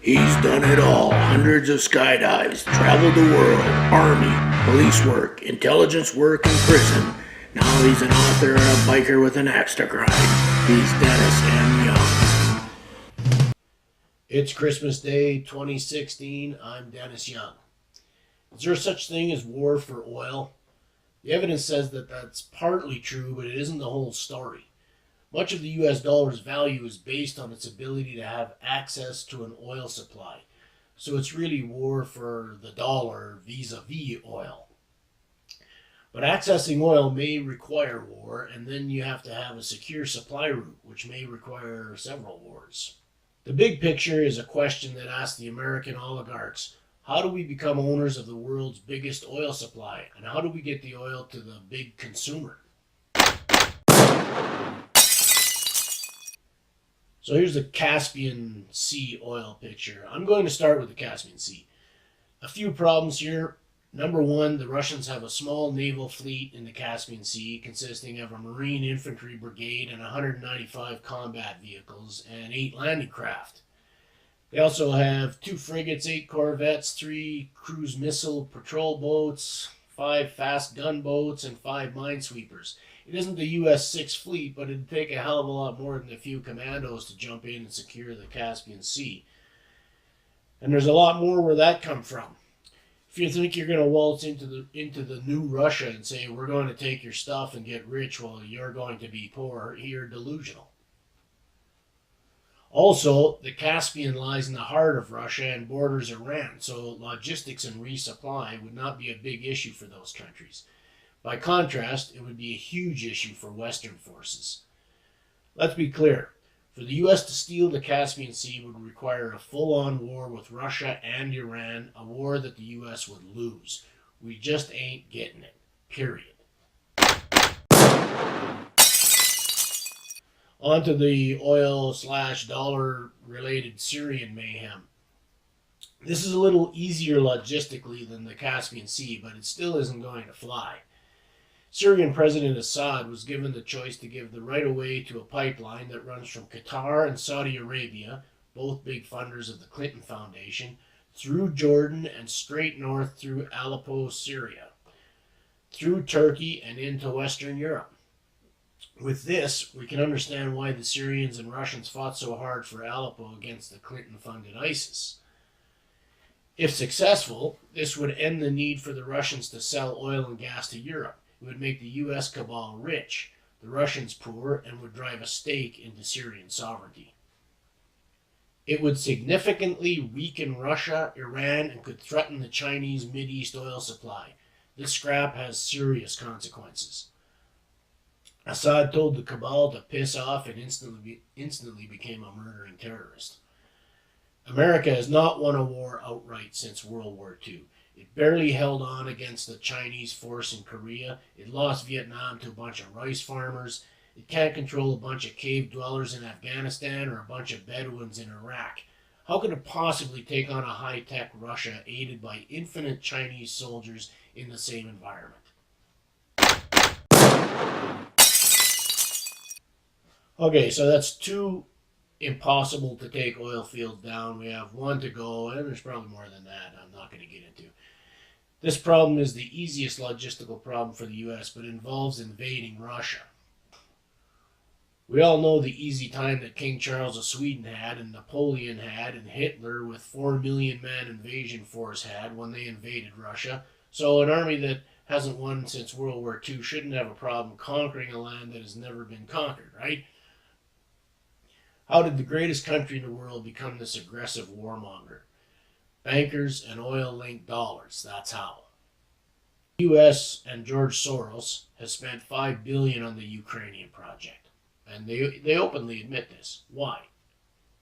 He's done it all. Hundreds of skydives, traveled the world, army, police work, intelligence work, and prison. Now he's an author and a biker with an axe to grind. He's Dennis M. Young. It's Christmas Day 2016. I'm Dennis Young. Is there such thing as war for oil? The evidence says that that's partly true, but it isn't the whole story. Much of the US dollar's value is based on its ability to have access to an oil supply. So it's really war for the dollar vis-a-vis oil. But accessing oil may require war, and then you have to have a secure supply route, which may require several wars. The big picture is a question that asks the American oligarchs, how do we become owners of the world's biggest oil supply, and how do we get the oil to the big consumer? So here's the Caspian Sea oil picture. I'm going to start with the Caspian Sea. A few problems here. Number one, the Russians have a small naval fleet in the Caspian Sea consisting of a Marine Infantry Brigade and 195 combat vehicles and 8 landing craft. They also have 2 frigates, 8 corvettes, 3 cruise missile patrol boats, 5 fast gunboats, and 5 minesweepers. It isn't the U.S. 6th Fleet, but it'd take a hell of a lot more than a few commandos to jump in and secure the Caspian Sea. And there's a lot more where that come from. If you think you're going to waltz into the new Russia and say, we're going to take your stuff and get rich while you're going to be poor, you're delusional. Also, the Caspian lies in the heart of Russia and borders Iran, so logistics and resupply would not be a big issue for those countries. By contrast, it would be a huge issue for Western forces. Let's be clear. For the U.S. to steal the Caspian Sea would require a full-on war with Russia and Iran, a war that the U.S. would lose. We just ain't getting it. Period. On to the oil/dollar related Syrian Mayhem. This is a little easier logistically than the Caspian Sea, but it still isn't going to fly. Syrian President Assad was given the choice to give the right-of-way to a pipeline that runs from Qatar and Saudi Arabia, both big funders of the Clinton Foundation, through Jordan and straight north through Aleppo, Syria, through Turkey and into Western Europe. With this, we can understand why the Syrians and Russians fought so hard for Aleppo against the Clinton-funded ISIS. If successful, this would end the need for the Russians to sell oil and gas to Europe. It would make the U.S. cabal rich, the Russians poor, and would drive a stake into Syrian sovereignty. It would significantly weaken Russia, Iran, and could threaten the Chinese Mideast oil supply. This scrap has serious consequences. Assad told the cabal to piss off and instantly became a murdering terrorist. America has not won a war outright since World War II. It barely held on against the Chinese force in Korea. It lost Vietnam to a bunch of rice farmers. It can't control a bunch of cave dwellers in Afghanistan or a bunch of Bedouins in Iraq. How could it possibly take on a high-tech Russia aided by infinite Chinese soldiers in the same environment? Okay, so that's 2 impossible to take oil fields down. We have 1 to go, and there's probably more than that I'm not going to get into. This problem is the easiest logistical problem for the U.S., but involves invading Russia. We all know the easy time that King Charles of Sweden had, and Napoleon had, and Hitler with 4 million man invasion force had when they invaded Russia. So an army that hasn't won since World War II shouldn't have a problem conquering a land that has never been conquered, right? How did the greatest country in the world become this aggressive warmonger? Bankers and oil-linked dollars, that's how. The U.S. and George Soros has spent $5 billion on the Ukrainian project, and they openly admit this. Why?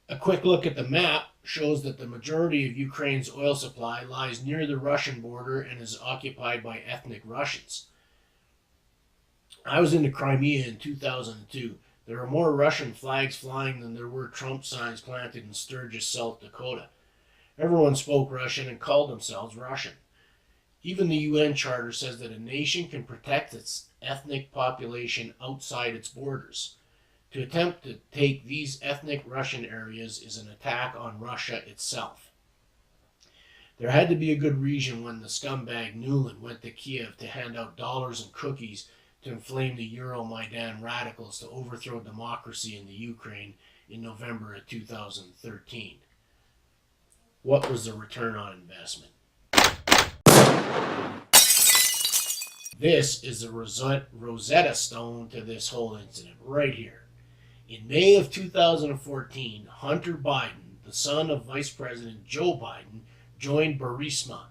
A quick look at the map shows that the majority of Ukraine's oil supply lies near the Russian border and is occupied by ethnic Russians. I was in the Crimea in 2002. There were more Russian flags flying than there were Trump signs planted in Sturgis, South Dakota. Everyone spoke Russian and called themselves Russian. Even the UN Charter says that a nation can protect its ethnic population outside its borders. To attempt to take these ethnic Russian areas is an attack on Russia itself. There had to be a good reason when the scumbag Nuland went to Kiev to hand out dollars and cookies to inflame the Euromaidan radicals to overthrow democracy in the Ukraine in November of 2013. What was the return on investment? This is the Rosetta Stone to this whole incident right here. In May of 2014, Hunter Biden, the son of Vice President Joe Biden, joined Burisma,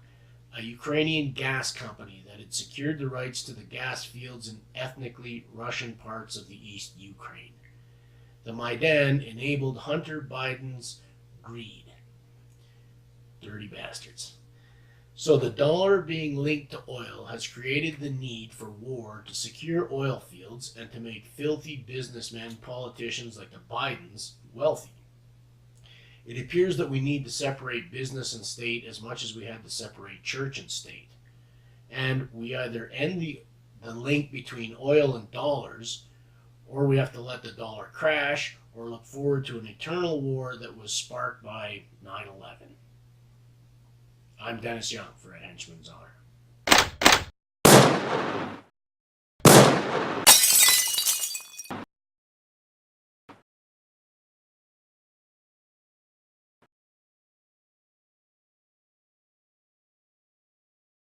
a Ukrainian gas company that had secured the rights to the gas fields in ethnically Russian parts of the East Ukraine. The Maidan enabled Hunter Biden's greed. Dirty bastards. So the dollar being linked to oil has created the need for war to secure oil fields and to make filthy businessmen, politicians like the Bidens, wealthy. It appears that we need to separate business and state as much as we had to separate church and state. And we either end the link between oil and dollars, or we have to let the dollar crash, or look forward to an eternal war that was sparked by 9/11. I'm Dennis Young for A Henchman's Honor.